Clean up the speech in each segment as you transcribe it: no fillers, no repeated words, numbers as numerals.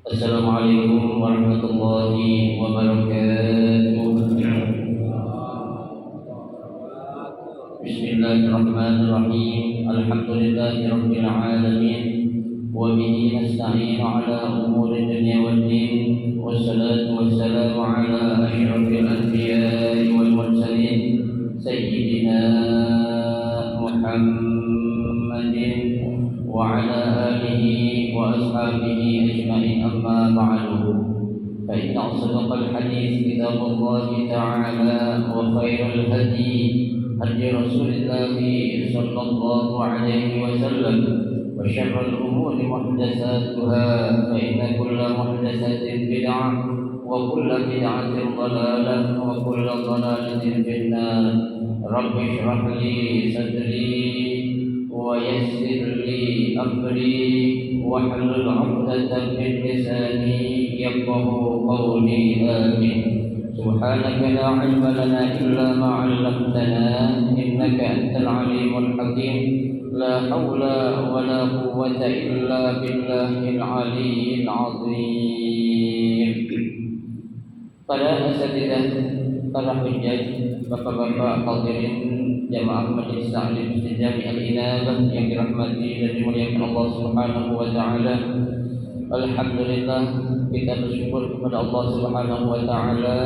Assalamualaikum warahmatullahi wabarakatuh. Bismillahirrahmanirrahim. Alhamdulillahirabbil alamin. Wa bihi nasta'inu ala umuri dunya waddin. Wassalatu wassalamu ala asyrafil anbiya'i wal mursalin sayyidina Muhammadin wa ala alihi wa ashabihi ajma'in, amma ba'du. Fa inna asdaqal hadits kitabullah ta'ala wa khairal hadi hadi Rasulillah sallallahu alaihi wasallam wa syarrul umuri muhdatsatuha fa inna kulla muhdatsatin bid'ah wa kulla bid'atin dhalalah wa kulla dhalalatin finnar. Rabbi shrah li sadri wa yassir li amri wahlul 'uqdatam min lisani yafqahu qawli. Amin. Subhanaka la 'ilma lana illa ma 'allamtana innaka antal 'alimul hakim. La haula wa la quwwata illa billahil 'aliyyil 'azim. Para asatidzah, para hujjaj, bapak-bapak hadirin jamaah Majelis Ta'lim Jami' Al-Inabah yang dirahmati dan dimuliakan Allah Subhanahu wa taala. Alhamdulillah, kita bersyukur kepada Allah Subhanahu wa taala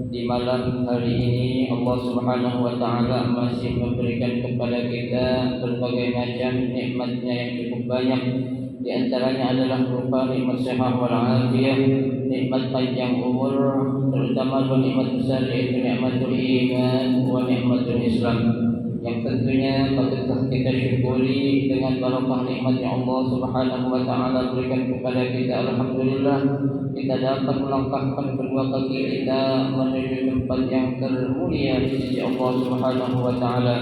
di malam hari ini Allah Subhanahu wa taala masih memberikan kepada kita berbagai macam nikmat-Nya yang cukup banyak. Di antaranya adalah berupa nikmat sehat wal afiyah, nikmat panjang umur, terutama dua nikmat besar yaitu nikmatul iman wa nikmatul Islam, yang tentunya patutlah kita syukuri dengan barokah nikmat yang Allah Subhanahu wa taala berikan kepada kita. Alhamdulillah, kita dapat melangkahkan kedua kaki kita menuju tempat yang termulia di sisi Allah Subhanahu wa taala,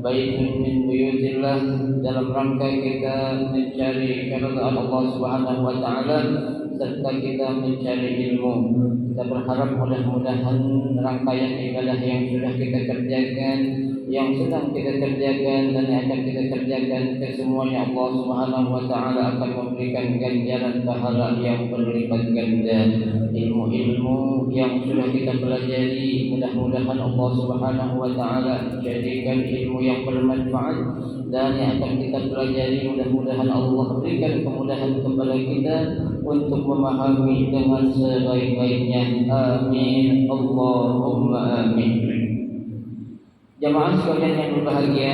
baitun min buyutillah, dalam rangka kita mencari keridhaan Allah Subhanahu wa taala serta kita mencari ilmu. Kita berharap mudah-mudahan rangkaian ibadah yang sudah kita kerjakan, yang sedang kita kerjakan dan yang akan kita kerjakan, kesemuanya Allah Subhanahu wa taala akan memberikan ganjaran pahala yang berlipat ganda. Ilmu-ilmu yang sudah kita pelajari, mudah-mudahan Allah Subhanahu wa taala jadikan ilmu yang bermanfaat, dan yang akan kita pelajari mudah-mudahan Allah berikan kemudahan kepada kita untuk memahami dengan sebaik-baiknya. Amin, Allahumma amin. Jamaah sekalian yang berbahagia,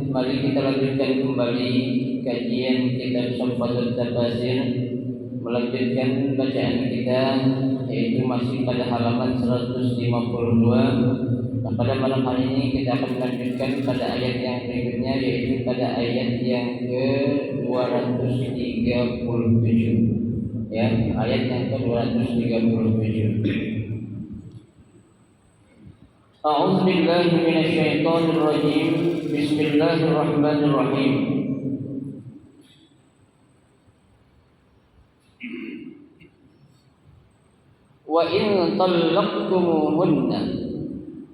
mari kita lanjutkan kembali kajian kitab Syamfatul Tafasir, melanjutkan bacaan kita, yaitu masih pada halaman 152. Nah, pada malam hari ini kita akan melanjutkan pada ayat yang berikutnya, yaitu pada ayat yang ke-237. Ya, ayat yang ke-237. A'udzu billahi minasyaitonir rajim. Bismillahirrahmanirrahim. Wa in talaqtumuhunna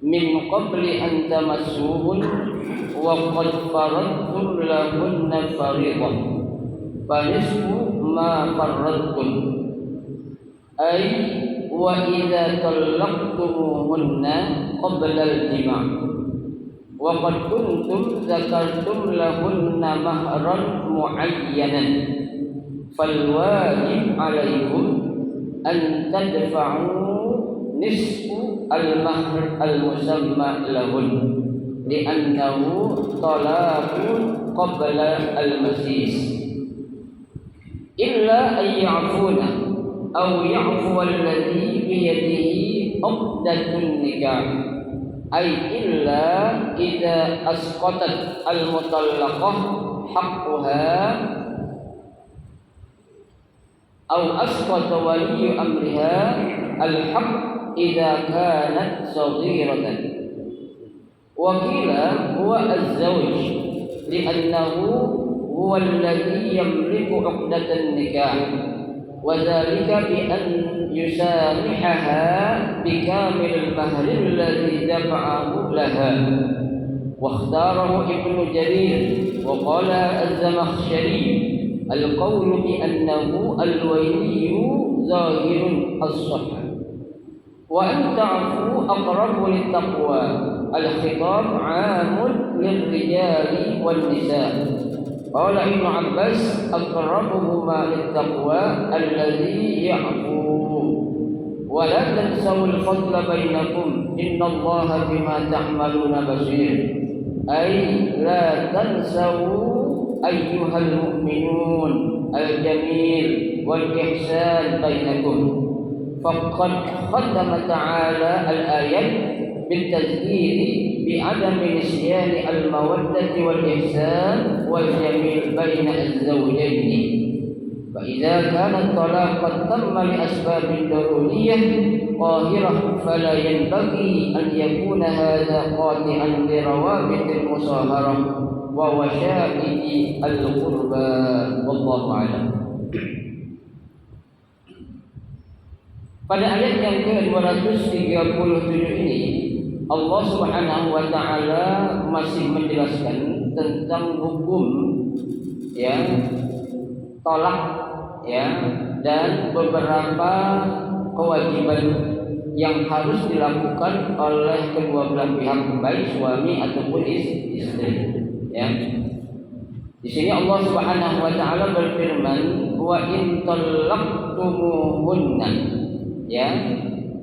min qabli an tamassuhun wa qad faradtum lahunna fariidatan fanisfu ma farradtum ay wa idza talaqtumuhunna qabla al-jima' wa qad kuntum zakartum lahunna mahran mu'ayyanan fal wajib 'alaykum an tadfa'u nisfu al-mahr al-musamma lahun li'annahu talaqun qabla al-masis illa an ya'funa aw ya'fu alladhi biyadihi 'uqdatun nikah ay illa idza asqatat al-mutallaqah haqqaha aw asqata wali amriha al-haqq idza kanat saghiratan. Wa qila huwa az-zawj li'annahu huwa alladhi yamliku 'uqdatan nikah wa dhalika bi an yusamihaha bi kamil al-mahr alladhi dafa'ahu laha. Wa ikhtarahu Ibnu Jarir wa qala az-Zamakhsyari al-qawlu bi annahu al-waliyu zahirun as-sahih wa an ta'fu aqrabu lit-taqwa al-khitab 'amun lir-rijali wan-nisa. Qala Ibnu Abbas aqrabuhuma lit-taqwa alladhi ya'fu wa la tansawul fadla bainakum innallaha bima ta'maluna basir. Ay la tansawu ayyuhal mu'minun al-jamil wal ihsan bainakum. Faqad khatama ta'ala al-ayat بالتذكير بعدم نسيان المودة والإحسان والجميل بين الزوجين. فإذا كان الطلاق قد تم لأسباب ضرورية قاهرة فلا ينبغي أن يكون هذا قاطعا لروابط المصاهرة ووشائج القربى والله أعلم. Pada ayat yang ke-237 ini Allah Subhanahu wa taala masih menjelaskan tentang hukum tolak dan beberapa kewajiban yang harus dilakukan oleh kedua belah pihak, baik suami ataupun istri. Di sini Allah Subhanahu wa taala berfirman, wa in talaqtumuhunna,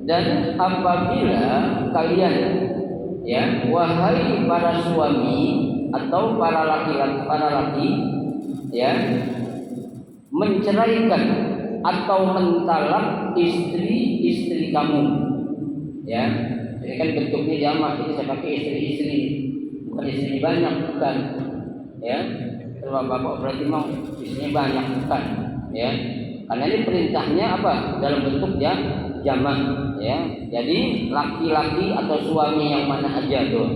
dan apabila kalian wahai para suami atau para laki menceraikan atau mentalak istri kamu, ini kan bentuknya jamak, ini saya pakai istri, bukan istri banyak, bukan, kalau bapak berarti mau istrinya banyak, bukan, karena ini perintahnya apa? Dalam bentuk jamak, jadi laki-laki atau suami yang mana aja tuh,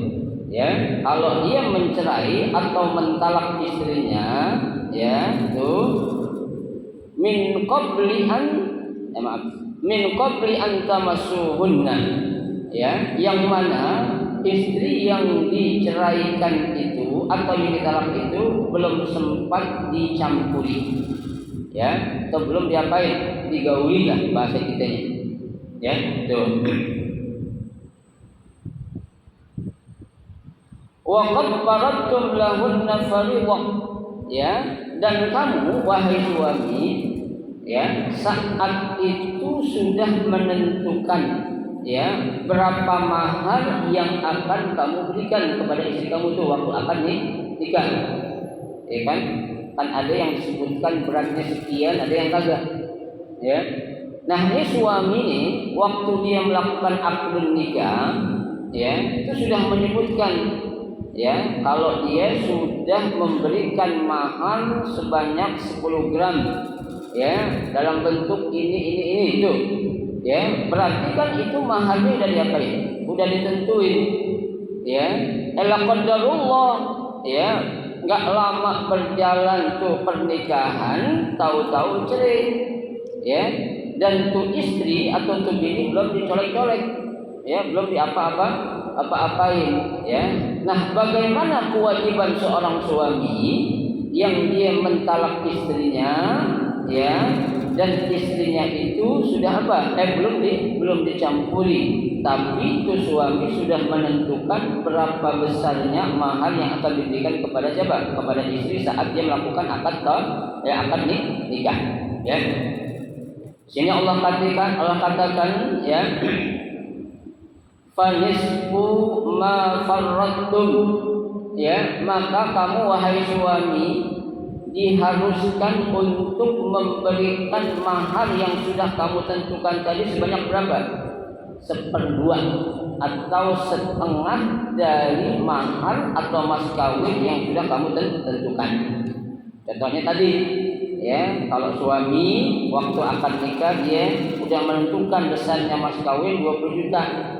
kalau dia mencerai atau mentalak istrinya, tuh min qabli an tamassuhunna, yang mana istri yang diceraikan itu atau yang ditalak itu belum sempat dicampuri, atau belum diapain, digauli lah bahasa kitanya, tuh. Wa qad faradtum lahunna fariḍah, dan kamu wahai suami, saat itu sudah menentukan berapa mahar yang akan kamu berikan kepada istri kamu tuh waktu akan nikah, kan ada yang disebutkan beratnya sekian, ada yang kagak, Nah ini suami nih waktu dia melakukan akad nikah, itu sudah menyebutkan, kalau dia sudah memberikan mahar sebanyak 10 gram, dalam bentuk ini itu, berarti kan itu maharnya udah diapain, udah ditentuin, ela qadarullah, nggak lama berjalan tuh pernikahan, tahu-tahu cerai, dan tuh istri atau tuh bini belum dicolek-colek, belum diapa-apain, Nah, bagaimana kewajiban seorang suami yang dia mentalak istrinya, dan istrinya itu sudah belum dicampuri, tapi itu suami sudah menentukan berapa besarnya mahar yang akan diberikan kepada siapa? Kepada istri saat dia melakukan akad nikah, Sini Allah katakan, fanisfu ma farrattum, maka kamu wahai suami diharuskan untuk memberikan mahar yang sudah kamu tentukan tadi sebanyak berapa? 1/2 atau setengah dari mahar atau mas kawin yang sudah kamu tentukan. Contohnya tadi, kalau suami waktu akad nikah dia sudah menentukan besarnya mas kawin 20 juta,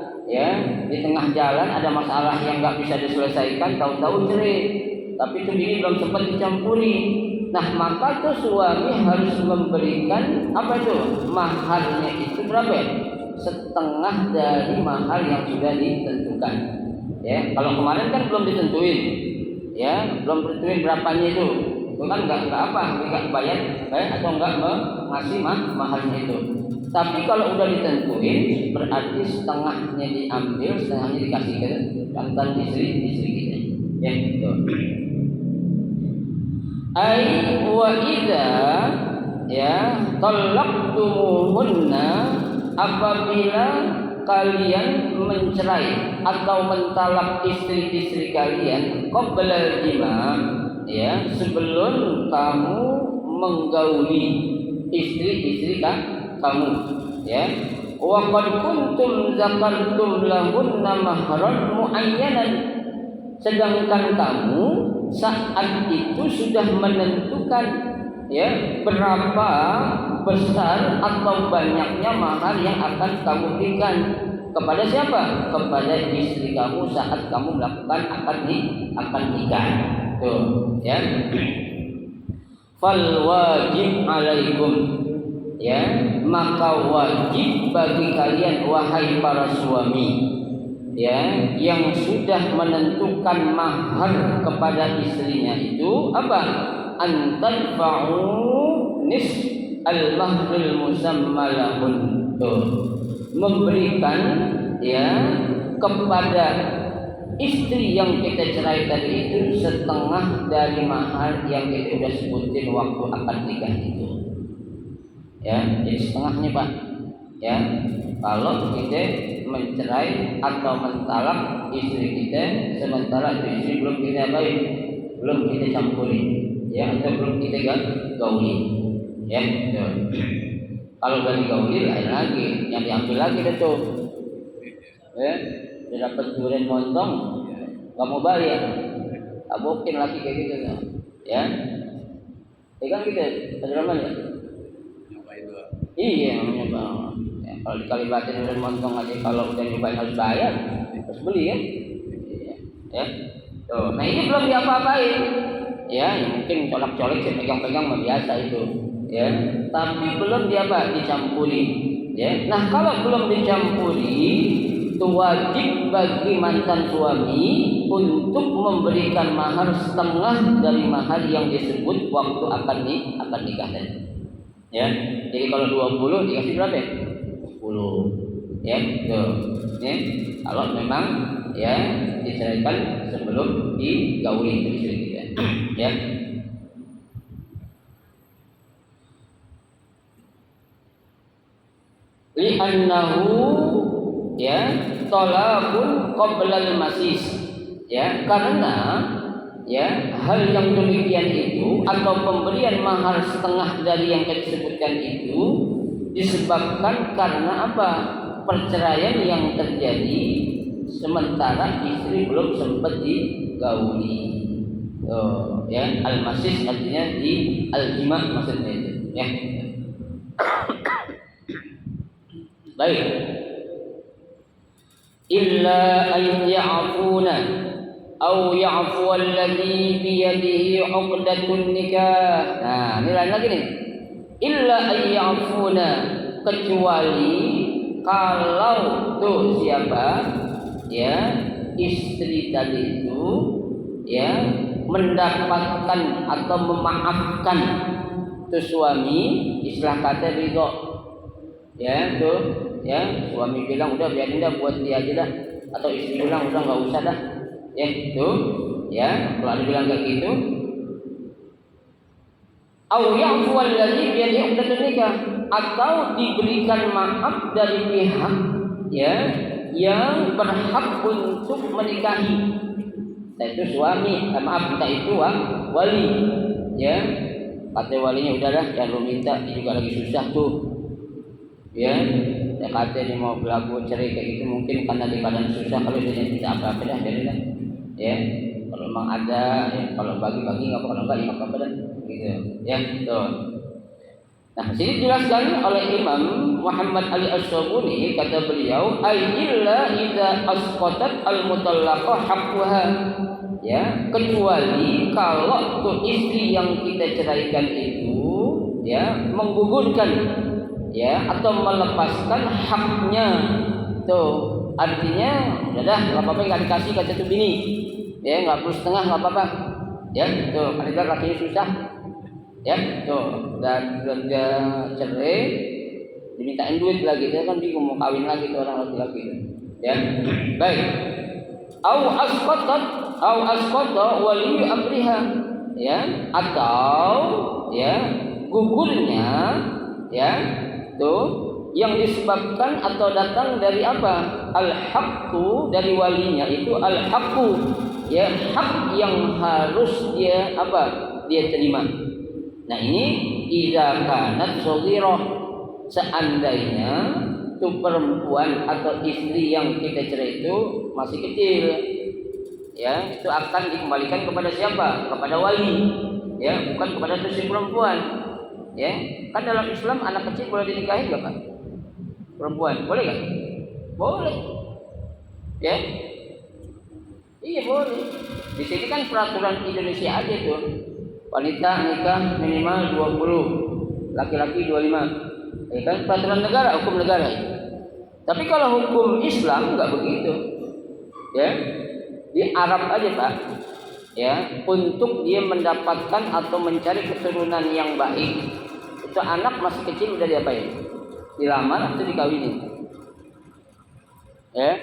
di tengah jalan ada masalah yang nggak bisa diselesaikan, tahu-tahu cerai, tapi itu bini belum sempat dicampuri. Nah maka tuh suami harus memberikan maharnya itu berapa? Setengah dari mahar yang sudah ditentukan. Kalau kemarin kan belum ditentuin, belum ditentuin berapanya itu, itu kan nggak bayar atau nggak ngasih mahalnya itu. Tapi kalau udah ditentuin berarti setengahnya diambil, setengahnya dikasih ke mantan istri kita. Ya, gitu. Ai wa idza ya talaqtumuhunna, apabila kalian mencerai atau mentalak istri-istri kalian qabla jima, ya, sebelum kamu menggauli istri-istri kamu, ya. Wa qad kuntum zakartum lahunna mahran muayyanan, sedangkan kamu saat itu sudah menentukan, ya, berapa besar atau banyaknya mahar yang akan kamu berikan kepada siapa? Kepada istri kamu saat kamu melakukan akad nikah. Tuh, ya. Fal wajib alaikum, ya, maka wajib bagi kalian wahai para suami, ya, yang sudah menentukan mahar kepada istrinya itu apa? Antadfa'u nis al-mahril musammalahun, memberikan, ya, kepada istri yang kita cerai tadi itu setengah dari mahar yang kita sudah sebutin waktu akad nikah itu, ya. Jadi setengahnya, Pak, ya, kalau kita mencerai atau mentalak istri kita sementara itu istri belum kita belum kita campuri, ya, atau belum kita gauli, ya. Kalau udah digauli lain lagi, yang diambil lagi itu, ya, dia dapat durian montong, nggak mau bayar, nggak mungkin lagi kayak gitu, ya. Kan kita ada ya. Iya, namanya bang. Ya, kalau dikalibatin udah montong aja, kalau udah nyobain harus bayar, harus beli, ya. Ya. Tuh, nah ini belum diapa-apain, ya, mungkin colak-colek saya pegang-pegang biasa itu, ya. Tapi belum dicampuri, ya. Nah kalau belum dicampuri, itu wajib bagi mantan suami untuk memberikan mahar setengah dari mahar yang disebut waktu akad nikah tadi. Ya, jadi kalau 20 dikasih berapa? 10. Ya, tuh. Ya, kalau memang, ya, diceraikan sebelum digauli istri kita. Ya. Li'annahu, ya, talaqun qabla al-masis, ya, karena, ya, hal yang demikian itu atau pemberian mahar setengah dari yang kita sebutkan itu disebabkan karena apa? Perceraian yang terjadi sementara istri belum sempat digauli. Oh, ya, al-masis artinya di al-jima' maksudnya itu, ya. Baik. Illa an ya'funa aw ya'fu alladhi bi yadihi 'uqdatun nikah. Nah, ini lain lagi nih. Illa an ya'funa, kecuali kalau tuh siapa, ya, istri tadi itu, ya, mendapatkan atau memaafkan tuh suami, istilah kata ridho, ya, tuh, ya, suami bilang udah biarin dah buat dia aja dah, atau istri bilang udah nggak usah dah, ya, itu, ya, kalau ada bilang kayak gitu, au ya'fu alladhi bi yadihi 'uqdatun nikah, atau diberikan maaf dari pihak, ya, yang berhak untuk menikahi, yaitu suami, maaf, kita itu wali, ya, kata walinya udahlah yang lu minta, dia juga lagi susah tuh, ya, ya, kata dia mau berlaku cerai kayak gitu mungkin karena di badan susah, kalau dia tidak apa-apa dah, jadilah, ya, kalau memang ada, ya, kalau bagi-bagi nggak apa, kalau nggak ya apa-apa dah, gitu, ya, tuh. Nah, sini dijelaskan oleh Imam Muhammad Ali As-Sabuni, kata beliau, illa idza asqatat al-mutallaqah haqquha, ya, kecuali kalau tuh istri yang kita ceraikan itu, ya, menggugurkan, ya, atau melepaskan haknya, tuh, artinya udah dah nggak apa-apa, nggak dikasih kata tuh bini, ya, nggak perlu setengah nggak apa-apa, Ya, tuh ada lakinya susah. Ya, tuh dan dia cerai, dimintain duit lagi, dia kan bingung mau kawin lagi tuh orang laki-laki itu. Ya, baik. Au asqata wali amriha, ya, atau ya gugurnya, ya, tuh yang disebabkan atau datang dari apa? Al-haqqu, dari walinya itu al-haqqu, ya, hak yang harus dia apa? Dia terima. Nah ini idza kanat shaghirah, seandainya itu perempuan atau istri yang kita cerai itu masih kecil, ya, itu akan dikembalikan kepada siapa? Kepada wali, ya, bukan kepada si perempuan. Ya, kan dalam Islam anak kecil boleh dinikahi enggak, Pak? Perempuan boleh enggak? Boleh. Ya. Iya boleh. Di sini kan peraturan Indonesia aja tuh. Wanita nikah minimal 20, laki-laki 25. Ya kan peraturan negara, hukum negara. Tapi kalau hukum Islam enggak begitu. Ya. Di Arab aja, Pak. Ya, untuk dia mendapatkan atau mencari keturunan yang baik, itu anak masih kecil udah diapain? Dilamar atau dikawinin? Ya.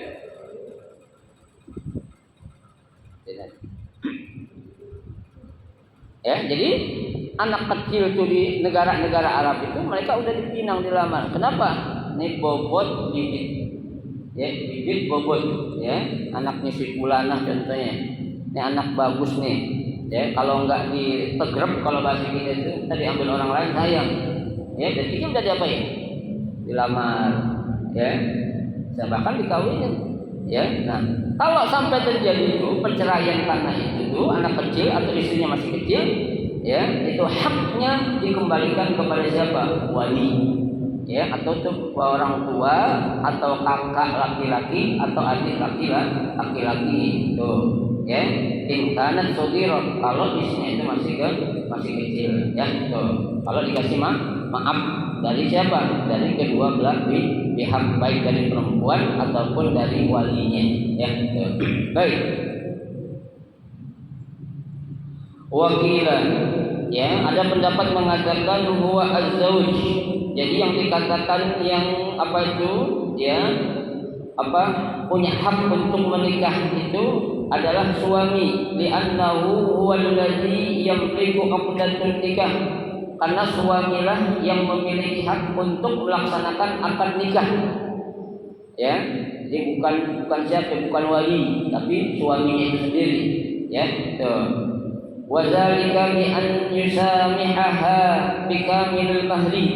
Ya, jadi anak kecil tuh di negara-negara Arab itu mereka udah dipinang dilamar. Kenapa? Ini bobot bibit. Ya, bibit bobot, ya. Anaknya si fulanah contohnya. Ini anak bagus nih, ya. Kalau enggak ditegrep, kalau bahasa kita itu tadi ambil orang lain sayang, ya. Dan itu udah diapain? Dilamar, ya. Bahkan dikawinin, ya. Nah, kalau sampai terjadi itu perceraian karena itu anak kecil atau istrinya masih kecil, ya, itu haknya dikembalikan kepada siapa? Wali, ya, atau tuh orang tua atau kakak laki-laki atau adik laki-laki itu. Ya, imkanat shaghirah, kalau istrinya itu masih kecil, ya, tuh. Kalau dikasih maaf dari siapa? Dari kedua belah pihak, baik dari perempuan ataupun dari walinya, ya, tuh. Baik. Wakila, ya, ada pendapat mengatakan huwa az-zauj. Jadi yang dikatakan yang apa itu, ya, apa punya hak untuk menikah itu adalah suami, li'annahu huwallazi yamliku 'aqdatun nikah, karena suamilah yang memiliki hak untuk melaksanakan akad nikah. Ya, jadi bukan siapa, bukan wali, tapi suaminya itu sendiri, ya. Tuh. Wa dzalika bi an yusamihaha bi kamilil mahri.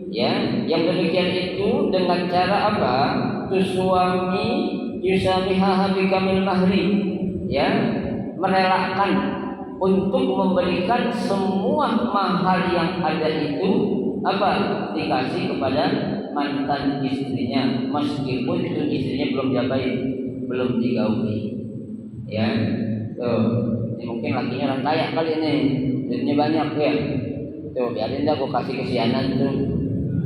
Ya, yang demikian itu dengan cara apa? Tuh suami yusamihaha bi kamil mahri, ya, merelakan untuk memberikan semua mahar yang ada itu apa? Dikasih kepada mantan istrinya, meskipun itu istrinya belum diapain, belum digauli. Ya, tuh. Ini mungkin lakinya orang kaya kali ini, duitnya banyak, ya. Tuh, biarin dah gua kasih kesianan tuh.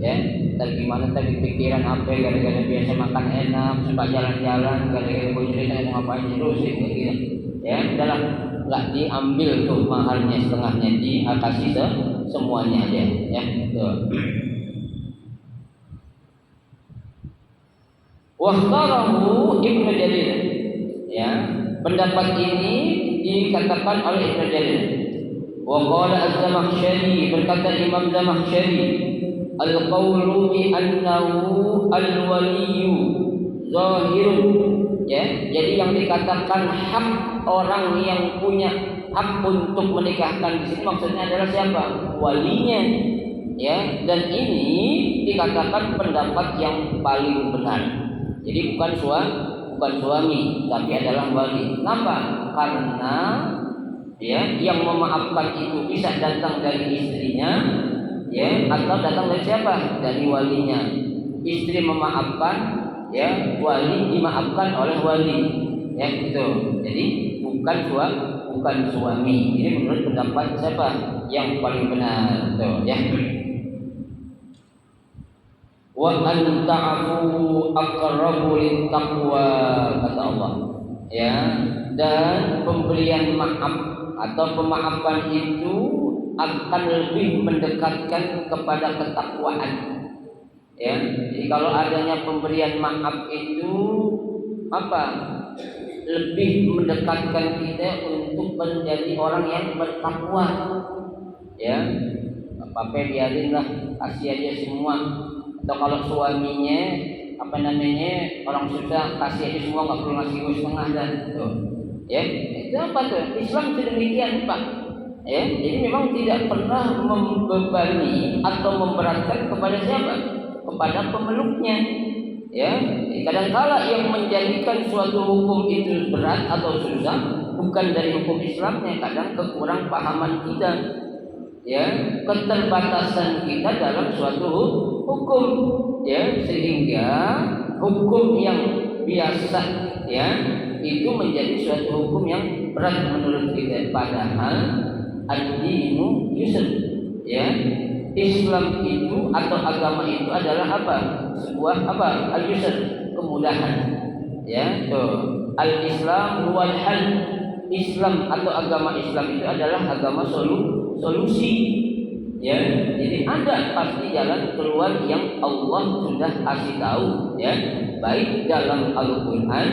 Ya, tadi gimana tadi pikiran apa, gara-gara biasa makan enak, suka jalan-jalan, gara-gara gue cerita mau ngapain terus gitu. Ya, udahlah, nggak diambil tuh maharnya, setengahnya dikasih semuanya aja, ya. Tuh. Wahtarahu Ibnu Jarir, ya, pendapat ini dikatakan oleh Ibnu Jarir. Wa qala Az-Zamakhsyari, berkata Imam Zamakhsyari, al-qawlu bi annahu al-waliyyu zahirun, ya, jadi yang dikatakan hak orang yang punya hak untuk menikahkan di sini maksudnya adalah siapa? Walinya, ya, dan ini dikatakan pendapat yang paling benar. Jadi bukan suami tapi adalah wali. Kenapa? Karena, ya, yang memaafkan itu bisa datang dari istrinya, ya, atau datang dari siapa? Dari walinya. Istri memaafkan, ya, wali dimaafkan oleh wali, ya, gitu. Jadi bukan suami. Ini menurut pendapat siapa? Yang paling benar, tuh, ya. Wa an ta'fu aqrabu lit-taqwa, kata Allah, ya, dan pemberian maaf atau pemaafan itu akan lebih mendekatkan kepada ketakwaan. Ya, jadi kalau adanya pemberian maaf itu apa? Lebih mendekatkan kita untuk menjadi orang yang bertakwa. Ya, apa biarinlah, kasih aja semua. Atau kalau suaminya orang susah, kasih aja semua, nggak perlu ngasih setengah dan tuh. Ya, itu apa tuh? Islam sedemikian Pak. Ya, jadi memang tidak pernah membebani atau memberatkan kepada siapa? Kepada pemeluknya. Ya, kadang-kala yang menjadikan suatu hukum itu berat atau susah bukan dari hukum Islamnya, kadang kekurang pahaman kita. Ya, keterbatasan kita dalam suatu hukum, ya, sehingga hukum yang biasa, ya, itu menjadi suatu hukum yang berat menurut kita. Padahal ad-dinu yusr, ya, Islam itu atau agama itu adalah apa? Sebuah apa? Al-yusr, kemudahan. Ya, tuh. Al-Islam wal hal. Islam atau agama Islam itu adalah agama solusi. Ya, jadi ada pasti jalan keluar yang Allah sudah kasih tahu, ya, baik dalam Al-Qur'an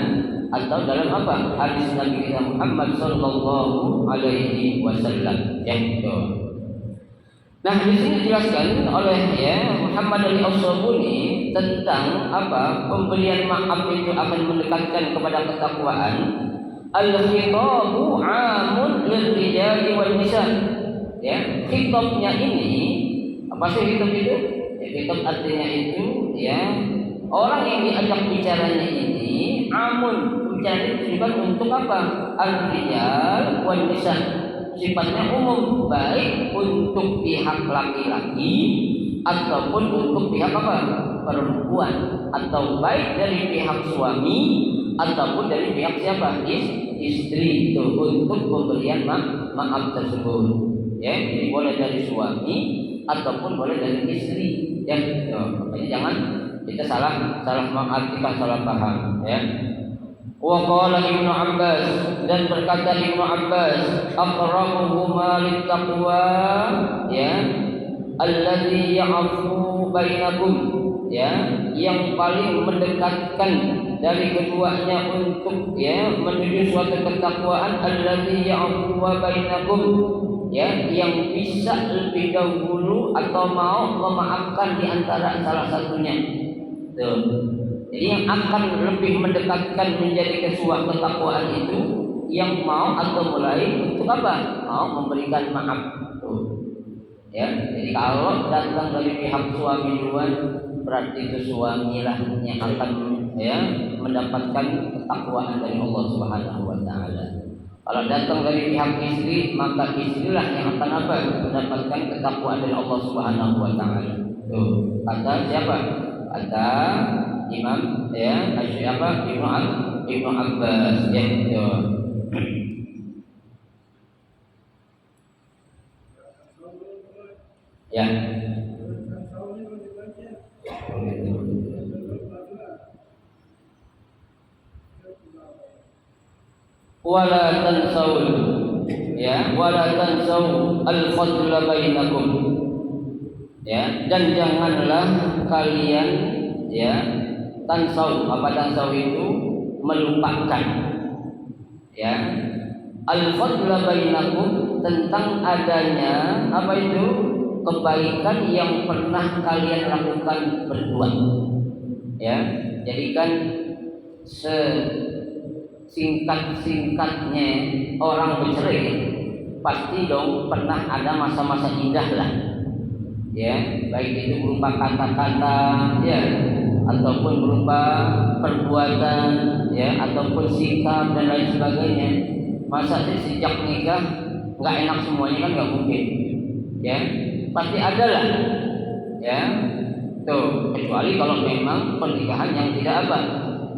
atau dalam apa? Hadis Nabi kita Muhammad sallallahu alaihi wasallam. Ya, tuh. Nah, di sini dijelaskan oleh Muhammad Al-Sabuni tentang apa? Pemberian maaf itu akan mendekatkan kepada ketakwaan. Al-khitabu 'amun lil-rijali wan nisa. Ya, khitabnya ini apa sih khitab itu? Ya, khitab artinya itu orang yang diajak bicaranya ini 'amun, bicara itu juga untuk apa? Al-rijal wan nisa. Sifatnya umum, baik untuk pihak laki-laki ataupun untuk pihak apa? Perempuan, atau baik dari pihak suami ataupun dari pihak siapa? Istri itu untuk pemberian maaf tersebut. Ya, jadi boleh dari suami ataupun boleh dari istri. Ya, makanya jangan kita salah mengartikan, salah paham. Ya. Wa qala Ibnu Abbas, dan berkata Ibnu Abbas, aqrabuhuma littaqwa, ya, alladzi ya'fu bainakum, ya, yang paling mendekatkan dari keduanya untuk menuju suatu ketakwaan, alladzi ya'fu bainakum, ya, yang bisa lebih dahulu atau mau memaafkan di antara salah satunya. Tuh. Jadi yang akan lebih mendekatkan menjadi kesuatu ketakwaan itu yang mau atau mulai untuk apa? Mau memberikan maaf. Tuh. Ya, jadi kalau datang dari pihak suami duluan, berarti itu suamilah yang akan mendapatkan ketakwaan dari Allah Subhanahu wa taala. Kalau datang dari pihak istri, maka istrilah yang akan apa? Mendapatkan ketakwaan dari Allah Subhanahu wa taala. Tuh, kata siapa? Kata Imam Ibnu Abbas, ya, gitu. Ya. Wala tansaul, ya, wala tansau al-fadla bainakum. Ya, dan janganlah kalian tansau. Apa tansau itu? Melupakan. Ya, al-fadla bainakum, tentang adanya apa itu? Kebaikan yang pernah kalian lakukan berdua. Ya, jadikan singkat-singkatnya orang bercerai pasti dong pernah ada masa-masa indah lah. Ya, baik itu berupa kata-kata, ya, ataupun berupa perbuatan, ya, ataupun sikap dan lain sebagainya. Masa sih sejak nikah nggak enak semuanya, kan nggak mungkin. Ya, pasti ada lah. Ya, tuh, kecuali kalau memang pernikahan yang tidak apa,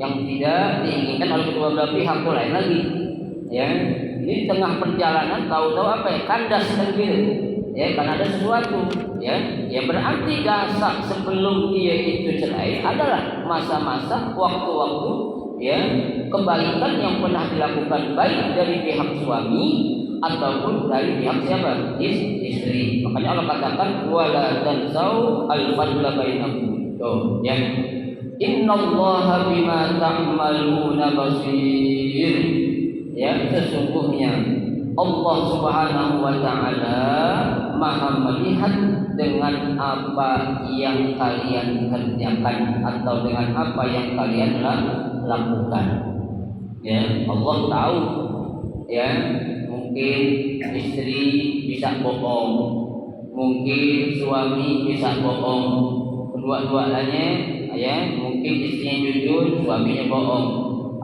yang tidak diinginkan oleh kedua belah pihak, tuh lain lagi. Ya, ini tengah perjalanan tahu-tahu apa ya, kandas kan gitu. Ya, karena ada sesuatu, ya berarti dasar sebelum dia itu cerai adalah masa-masa waktu-waktu, ya, kebaikan yang pernah dilakukan baik dari pihak suami ataupun dari pihak siapa? Istri. Makanya Allah katakan wala tansau al-fadla bainakum. Tuh, ya. Innallaha bima ta'maluna basir. Ya, sesungguhnya Allah Subhanahu wa taala Maha melihat dengan apa yang kalian kerjakan atau dengan apa yang kalian lakukan. Ya, Allah tahu. Ya, mungkin istri bisa bohong, mungkin suami bisa bohong, kedua-duanya ya, mungkin istrinya jujur, suaminya bohong,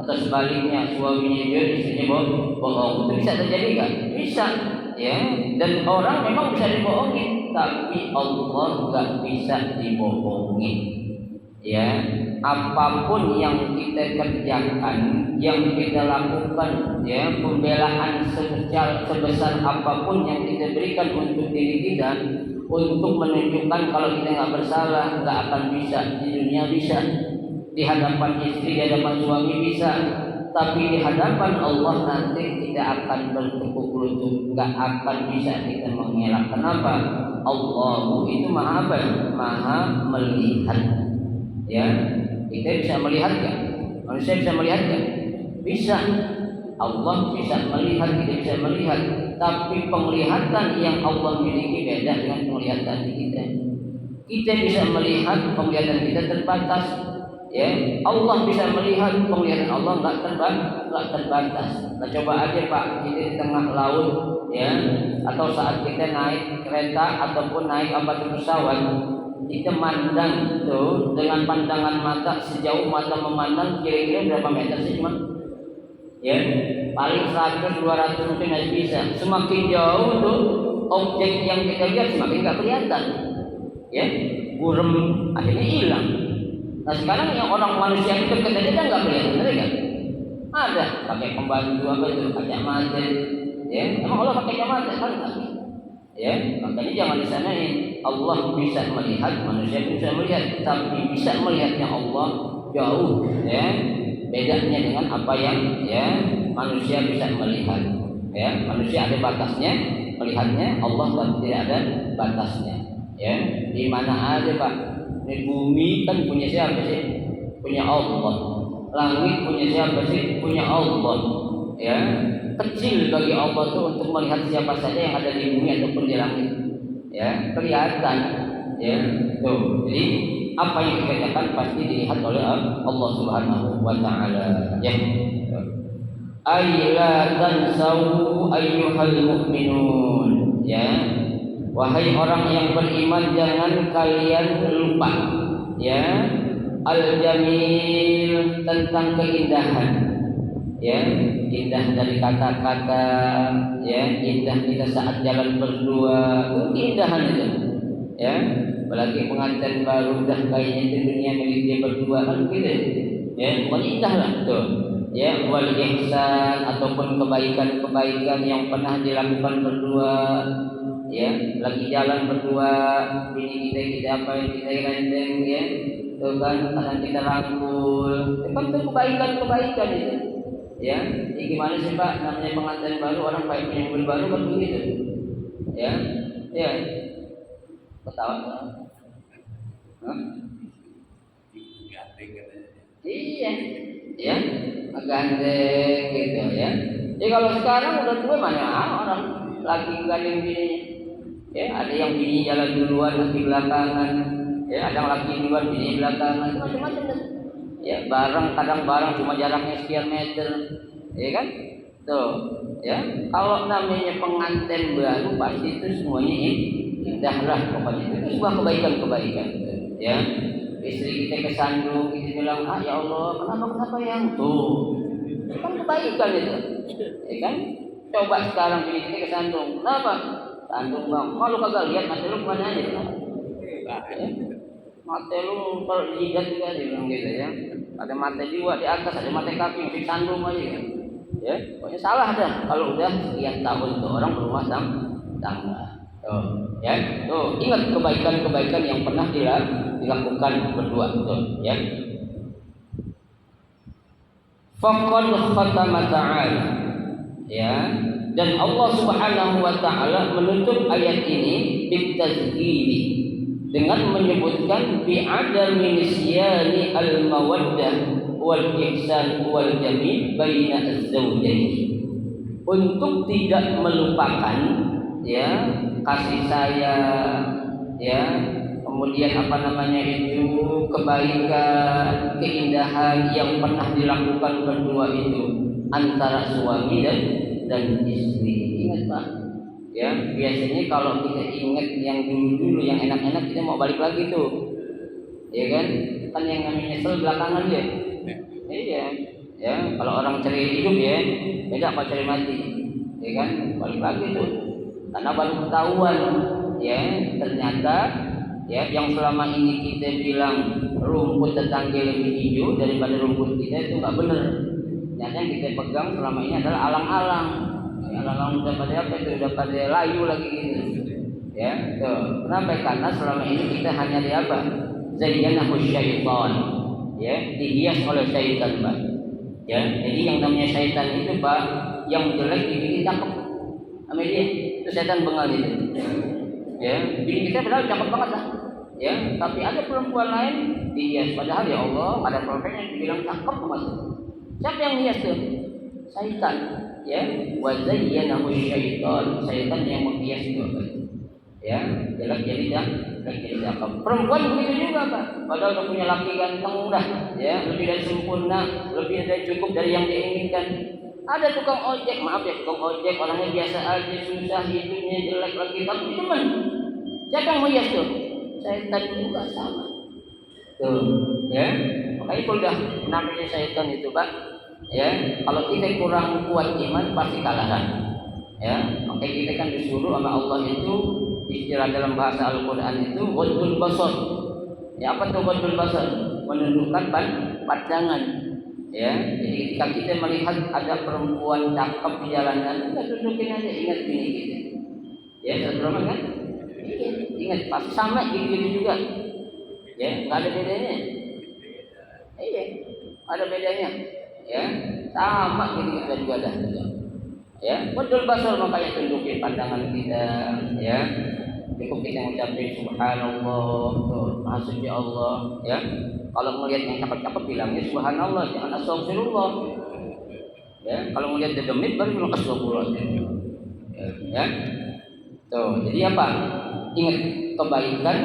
atau sebaliknya suaminya jujur, istrinya bohong. Itu bisa terjadi kan? Bisa, ya. Dan orang memang bisa dibohongi, tapi Allah nggak bisa dibohongi. Ya, apapun yang kita kerjakan, yang kita lakukan, ya, pembelaan sebesar apapun yang kita berikan untuk diri kita, untuk menunjukkan kalau kita nggak bersalah, nggak akan bisa. Di dunia bisa, di hadapan istri, di hadapan suami bisa, tapi di hadapan Allah nanti kita akan bertekuk lutut, nggak akan bisa kita mengelak. Kenapa? Allah itu maha apa? Maha melihat. Ya, kita bisa melihat kan? Manusia bisa melihat kan? Bisa. Allah bisa melihat, kita bisa melihat. Tapi penglihatan yang Allah miliki beda dengan penglihatan kita. Kita bisa melihat, penglihatan kita terbatas. Ya, Allah bisa melihat, penglihatan Allah nggak terbatas. Nah, coba aja Pak, kita di tengah laut, ya, atau saat kita naik kereta ataupun naik pesawat, kita mandang tuh dengan pandangan mata, sejauh mata memandang kira-kira berapa meter sih cuma? Ya, paling 100-200 mungkin masih bisa. Semakin jauh tuh objek yang kita lihat semakin nggak kelihatan. Ya, burem akhirnya hilang. Nah sekarang yang orang manusia itu dekat aja kan nggak kelihatan, benar nggak? Ada pakai pembantu apa itu kacamata. Ya, emang Allah pakai kacamata kan? Ya, makanya jangan disanain. Allah bisa melihat, manusia bisa melihat, tapi bisa melihatnya Allah jauh, ya. Bedanya dengan apa yang ya manusia bisa melihat. Ya, manusia ada batasnya melihatnya, Allah tidak ada batasnya. Ya, di mana ada Pak? Di bumi kan punya siapa sih? Punya Allah. Langit punya siapa sih? Punya Allah. Ya, kecil bagi Allah itu untuk melihat siapa saja yang ada di bumi ataupun di langit. Ya, kelihatan. Ya, tuh. Jadi apa yang dikerjakan pasti dilihat oleh Allah Subhanahu wa taala. Ya. Aila tansau ayyuhal mu'minun. Ya. Wahai orang yang beriman, jangan kalian lupa. Ya. Al-jamil, tentang keindahan. Ya, indah dari kata-kata, ya, indah kita saat jalan berdua, itu keindahan itu. Ya, apalagi pengantin baru dah kayaknya di dunia milik dia berdua kan gitu. Ya, pokoknya indah lah tuh. Ya, wal ihsan ataupun kebaikan-kebaikan yang pernah dilakukan berdua. Ya, lagi jalan berdua, bini kita apa yang kita gandeng, ya, tuh kan, tangan kita rangkul, itu kan tuh kebaikan-kebaikan itu. Ya, ini gimana sih Pak? Namanya pengantin baru, orang baik punya mobil baru kan begitu. Ya, ya. Ketawa. Hah? Iya, ya, gandeng gitu ya. Jadi kalau sekarang udah tua mana orang lagi gandeng bini. Ya, ada yang bini jalan duluan, lagi belakangan. Ya, ada yang lagi duluan, bini belakangan, macam-macam. Ya, kadang bareng cuma jaraknya sekian meter, ya kan? Tuh, ya. Kalau namanya pengantin baru pasti itu semuanya indahlah pokoknya itu sebuah kebaikan, ya. Istri kita kesandung, kita bilang, ya Allah, kenapa yang tuh? Itu kan kebaikan itu, ya kan? Coba sekarang bini kita kesandung, kenapa? Sandung bang, malu kagak lihat mata lu kemana aja? Ya. Mata lu terjidat juga dia bilang gitu ya. Ada mata jiwa di atas, ada mata kaki yang disandung aja kan. Ya, pokoknya salah dah kalau udah sekian tahun tuh orang berumah tangga. Tuh, ya. Tuh, ingat kebaikan-kebaikan yang pernah dilakukan berdua tuh, ya. Faqad khatama ta'ala. Ya, dan Allah Subhanahu wa taala menutup ayat ini bitazkiri dengan menyebutkan bi'adami nisyani al-mawaddah wal ihsan wal jamil baina az-zawjayn, untuk tidak melupakan ya kasih sayang, ya kemudian itu kebaikan, keindahan yang pernah dilakukan berdua itu antara suami dan istri. Ingat Pak, ya biasanya kalau kita ingat yang dulu yang enak-enak kita mau balik lagi tuh, ya kan yang namanya nyesel belakangan ya. Iya, ya kalau orang cari hidup ya beda apa cari mati, ya kan balik lagi tuh karena baru ketahuan ya ternyata ya yang selama ini kita bilang rumput tetangga lebih hijau daripada rumput kita itu nggak benar. Ternyata yang kita pegang selama ini adalah alang-alang. Ya, alang-alang udah pada apa itu udah pada layu lagi gitu. Ya, tuh. Kenapa? Karena selama ini kita hanya di apa? Zayyanahu syaitan. Ya, dihias oleh syaitan, Pak. Ya, jadi yang namanya syaitan itu, Pak, yang jelek dibikin cakep. Sama dia, itu syaitan bengal itu. Ya, bikin kita padahal cakep banget lah. Ya, tapi ada perempuan lain dihias, padahal ya Allah ada perempuan yang dibilang cakep banget. Siapa yang hias tuh? Syaitan. Ya, wa zayyanahu syaitan. Syaitan yang menghias itu. Ya, jelek jadi cakep. Perempuan begitu juga, Pak. Padahal udah punya laki ganteng dah, ya, lebih dari sempurna, lebih dari cukup dari yang diinginkan. Ada tukang ojek, maaf ya, tukang ojek orangnya biasa aja, susah hidupnya, jelek lagi, tapi teman. Siapa yang menghias tuh? Syaitan juga sama. Tuh, ya. Makanya kalau udah namanya syaitan itu, Pak, ya, kalau kita kurang kuat iman pasti kalahan. Ya, makanya kita kan disuruh sama Allah itu istilah dalam bahasa Al-Quran itu ghadul basar. Ya, apa itu ghadul basar? Menundukkan pandangan. Ya, jadi ketika kita melihat ada perempuan cakep di jalanan, kita tundukin aja, ingat bini kita. Ya, terus kan? Ingat pasti sama gitu juga. Ya, nggak ada bedanya. Iya, ada bedanya. Ya, sama gitu kita juga ada. Ya, betul basar, makanya tundukin pandangan kita, ya. Cukup kita mengucapkan subhanallah, maha suci Allah, ya. Kalau melihat yang cakep-cakep bilangnya subhanallah, jangan astagfirullah. Ya, kalau melihat dia demit baru bilang astagfirullah. Ya. Tuh, jadi apa? Ingat kebaikan,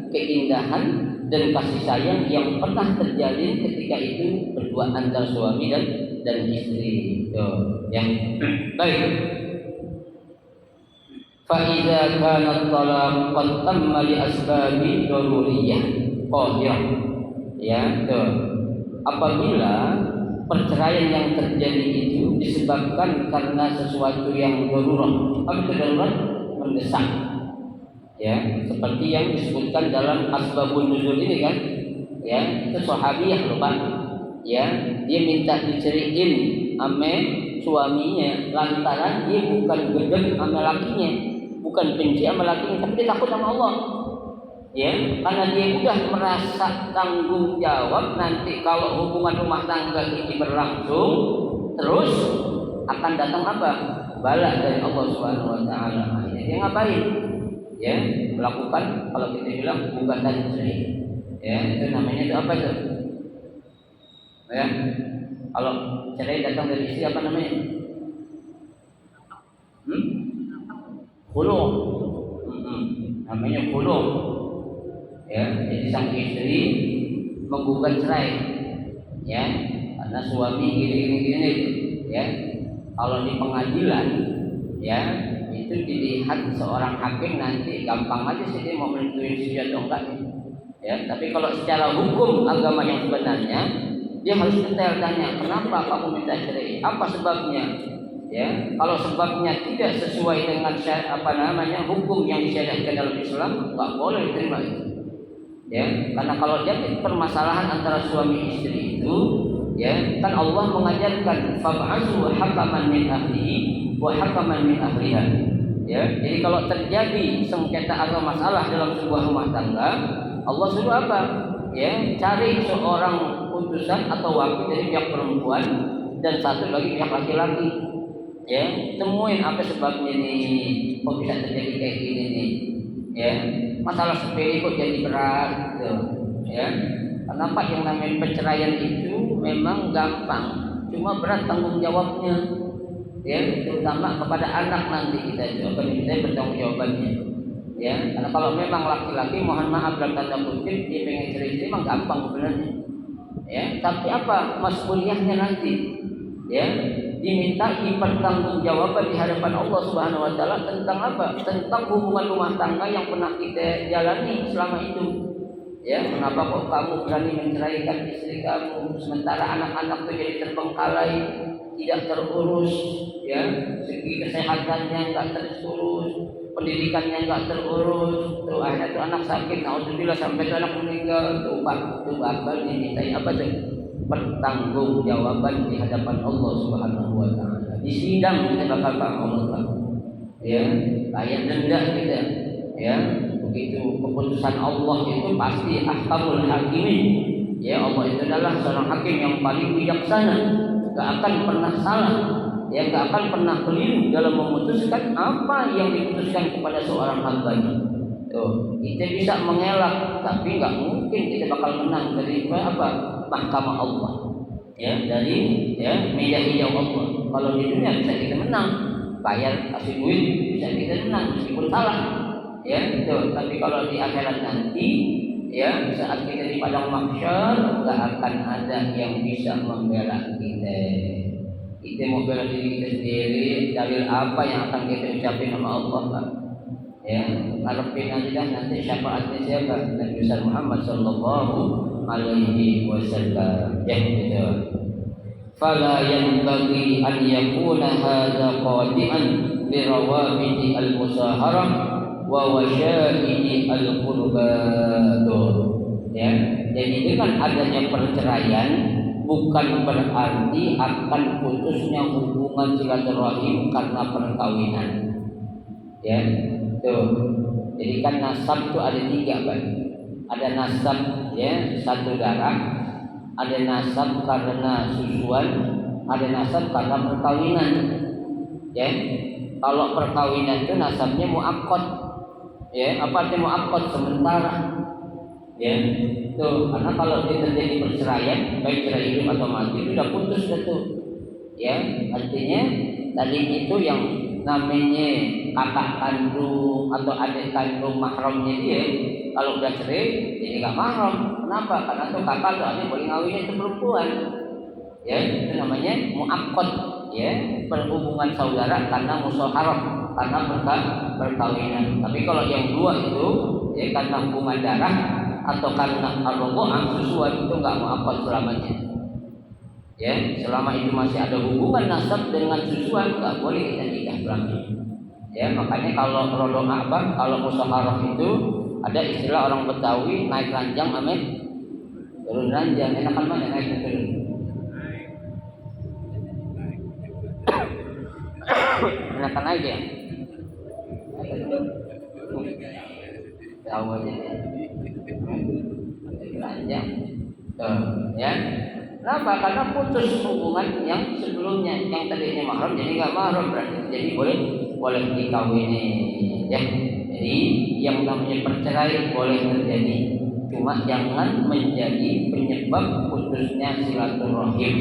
keindahan dan kasih sayang yang pernah terjalin ketika itu berdua antara suami dan istri. Tuh, ya. Baik. Fa'idza kana talaq qad tamma li asbabi daruriyah. Oh ya. Ya, tuh. Apabila perceraian yang terjadi itu disebabkan karena sesuatu yang darurat. Apa itu darurat? Mendesak. Ya, seperti yang disebutkan dalam asbabun nuzul ini kan. Ya, itu sahabiyah loh, Pak. Ya, dia minta diceriin ame suaminya lantaran dia bukan gedeg sama lakinya, bukan benci sama lakinya, tapi dia takut sama Allah. Ya, karena dia udah merasa tanggung jawab nanti kalau hubungan rumah tangga ini berlangsung terus akan datang apa? Bala dari Allah Subhanahu wa taala. Akhirnya dia ngapain? Ya, melakukan kalau kita bilang gugatan cerai. Ya, itu namanya itu apa itu? Ya. Kalau cerai datang dari istri apa namanya? Khulu. Namanya khulu. Ya, jadi sang istri menggugat cerai. Ya, karena suami gini. Ya. Kalau di pengadilan, ya, itu dilihat seorang hakim nanti gampang aja sih dia mau menentuin si atau enggak. Ya, tapi kalau secara hukum agama yang sebenarnya dia harus detail tanya, kenapa kamu minta cerai? Apa sebabnya? Ya, kalau sebabnya tidak sesuai dengan hukum yang disyariatkan dalam Islam, enggak boleh diterima itu. Ya, karena kalau jadi permasalahan antara suami istri itu, ya, kan Allah mengajarkan fab'asu hakaman min ahlihi wa hakaman min ahliha. Ya, jadi kalau terjadi sengketa atau masalah dalam sebuah rumah tangga, Allah suruh apa? Ya, cari seorang utusan atau wakil dari pihak perempuan dan satu lagi pihak laki-laki. Ya, temuin apa sebabnya nih, kok bisa terjadi kayak gini nih. Ya, masalah sepele kok jadi berat gitu. Ya, kenapa yang namanya perceraian itu memang gampang, cuma berat tanggung jawabnya. Ya, terutama kepada anak nanti kita juga kita bertanggung jawabannya. Ya, karena kalau memang laki-laki mohon maaf dalam tanda kutip dia pengen cerai memang gampang sebenarnya. Ya, tapi apa mas'uliyahnya nanti? Ya, diminta pertanggungjawaban di hadapan Allah Subhanahu wa taala tentang apa? Tentang hubungan rumah tangga yang pernah kita jalani selama itu. Ya, kenapa kok kamu berani menceraikan istri kamu sementara anak-anak itu jadi terbengkalai, tidak terurus, ya, segi kesehatannya enggak terurus, pendidikannya enggak terurus, tuh akhirnya tuh anak sakit, alhamdulillah sampai tuh anak meninggal, tuh bakal dimintai apa tuh? Pertanggungjawaban di hadapan Allah Subhanahu wa taala. Di sidang kita bakal Allah. Ya, kayak denda kita. Ya, begitu keputusan Allah itu pasti ahkamul hakimin. Ya, Allah itu adalah seorang hakim yang paling bijaksana. Gak akan pernah salah. Ya, gak akan pernah keliru dalam memutuskan apa yang diputuskan kepada seorang hambanya. Tuh, kita bisa mengelak, tapi nggak mungkin kita bakal menang dari apa? Mahkamah Allah, ya, dari ya meja hijau Allah. Kalau di dunia bisa kita menang, bayar kasih duit bisa kita menang meskipun salah, ya itu. Tapi kalau di akhirat nanti, ya saat kita di padang mahsyar nggak akan ada yang bisa membela kita. Kita mau bela diri kita sendiri, dalil apa yang akan kita ucapin sama Allah, Pak? Ya, ngarepin aja nanti syafaatnya siapa? Nabi Muhammad sallallahu alaihi wasallam. Ya, gitu. Fala yanbaghi an yakuna hadza qadi'an li rawabiti al-musaharah wa wasyaidi al-qurbat. Ya, jadi dengan adanya perceraian bukan berarti akan putusnya hubungan silaturahim karena perkawinan. Ya, tuh. Jadi kan nasab itu ada 3, Pak. Ada nasab ya satu darah, ada nasab karena susuan, ada nasab karena perkawinan. Ya, kalau perkawinan itu nasabnya muakkad. Ya, apa artinya muakkad? Sementara. Ya, tuh. Karena kalau terjadi perceraian, baik cerai hidup atau mati, itu sudah putus itu. Ya, artinya tadi itu yang namanya kakak kandung atau adik kandung mahramnya dia, kalau udah cerai jadi nggak mahram. Kenapa? Karena tuh kakak tuh adik boleh ngawinin itu perempuan. Ya, itu namanya muakkad. Ya, perhubungan saudara karena musyawarah, karena perkawinan. Tapi kalau yang dua itu ya karena hubungan darah atau karena ar-radha'ah susuan, itu nggak muakkad selamanya. Ya, selama itu masih ada hubungan nasab dengan susuan, nggak boleh kita nikah selamanya. Ya, makanya kalau rodong apa, kalau musyawarah itu ada istilah orang Betawi naik ranjang ame turun ranjang. Enakan mana naik turun? Enakan aja. Tahu aja. Ranjang. Ya. Kenapa? Karena putus hubungan yang sebelumnya, yang tadinya mahram jadi nggak mahram, berarti jadi boleh dikawini. Ya, jadi yang namanya perceraian boleh terjadi, cuma jangan menjadi penyebab putusnya silaturahim.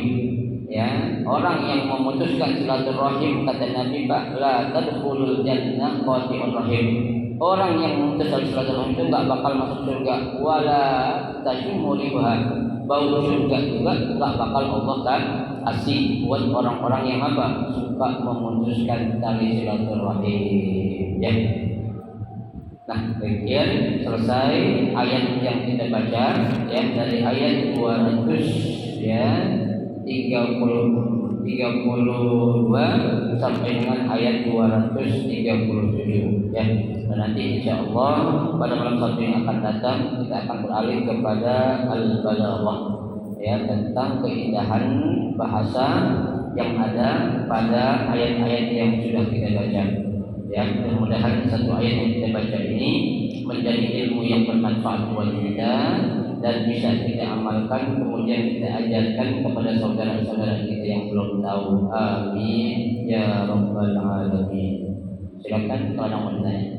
Ya, orang yang memutuskan silaturahim kata Nabi, la tadkhulul jannah qati'ur rahim. Orang yang memutuskan silaturahim itu nggak bakal masuk surga, wala tashimu ribaha. Bau surga juga nggak bakal Allah kan kasih buat orang-orang yang apa suka memutuskan tali silaturahim. Ya. Nah, bagian selesai ayat yang kita baca ya dari ayat 200 ya 32 sampai dengan ayat 237 ya. Dan nanti insya Allah pada malam Sabtu yang akan datang kita akan beralih kepada al-balaghah ya tentang keindahan bahasa yang ada pada ayat-ayat yang sudah kita baca. Ya, mudah-mudahan satu ayat yang kita baca ini menjadi ilmu yang bermanfaat buat kita dan bisa kita amalkan, kemudian kita ajarkan kepada saudara-saudara kita yang belum tahu. Amin ya rabbal alamin. Silakan kalau mau bertanya.